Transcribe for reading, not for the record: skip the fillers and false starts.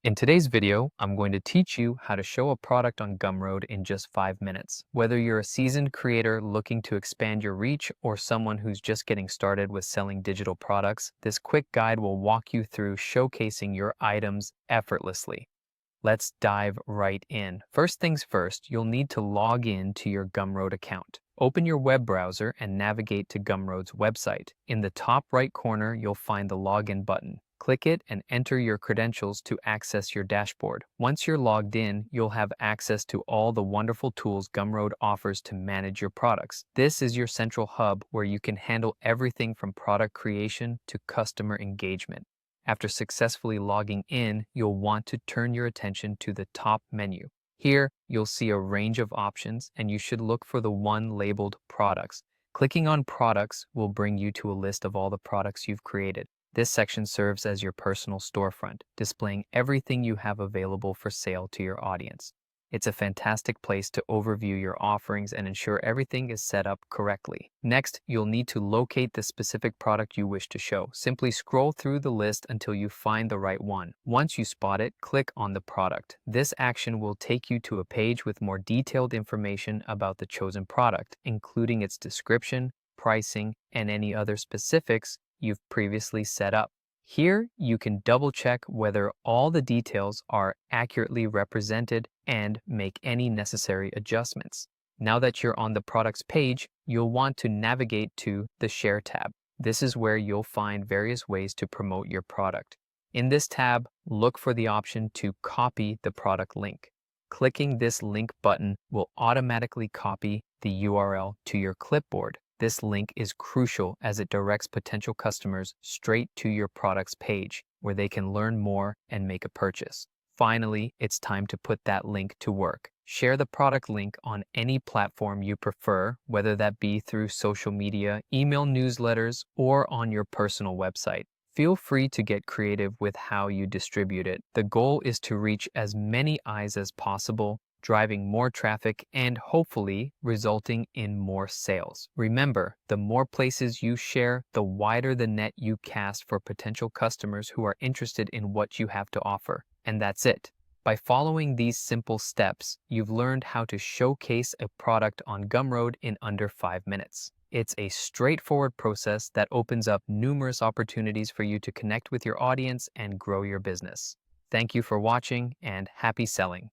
In today's video, I'm going to teach you how to show a product on Gumroad in just 5 minutes. Whether you're a seasoned creator looking to expand your reach or someone who's just getting started with selling digital products, this quick guide will walk you through showcasing your items effortlessly. Let's dive right in. First things first, you'll need to log in to your Gumroad account. Open your web browser and navigate to Gumroad's website. In the top right corner, you'll find the login button. Click it and enter your credentials to access your dashboard. Once you're logged in, you'll have access to all the wonderful tools Gumroad offers to manage your products. This is your central hub where you can handle everything from product creation to customer engagement. After successfully logging in, you'll want to turn your attention to the top menu. Here, you'll see a range of options, and you should look for the one labeled Products. Clicking on Products will bring you to a list of all the products you've created. This section serves as your personal storefront, displaying everything you have available for sale to your audience. It's a fantastic place to overview your offerings and ensure everything is set up correctly. Next, you'll need to locate the specific product you wish to show. Simply scroll through the list until you find the right one. Once you spot it, click on the product. This action will take you to a page with more detailed information about the chosen product, including its description, pricing, and any other specifics you've previously set up. Here, you can double-check whether all the details are accurately represented and make any necessary adjustments. Now that you're on the products page, you'll want to navigate to the Share tab. This is where you'll find various ways to promote your product. In this tab, look for the option to copy the product link. Clicking this link button will automatically copy the URL to your clipboard. This link is crucial as it directs potential customers straight to your product's page, where they can learn more and make a purchase. Finally, it's time to put that link to work. Share the product link on any platform you prefer, whether that be through social media, email newsletters, or on your personal website. Feel free to get creative with how you distribute it. The goal is to reach as many eyes as possible, driving more traffic and hopefully resulting in more sales. Remember, the more places you share, the wider the net you cast for potential customers who are interested in what you have to offer. And that's it. By following these simple steps, you've learned how to showcase a product on Gumroad in under 5 minutes. It's a straightforward process that opens up numerous opportunities for you to connect with your audience and grow your business. Thank you for watching and happy selling.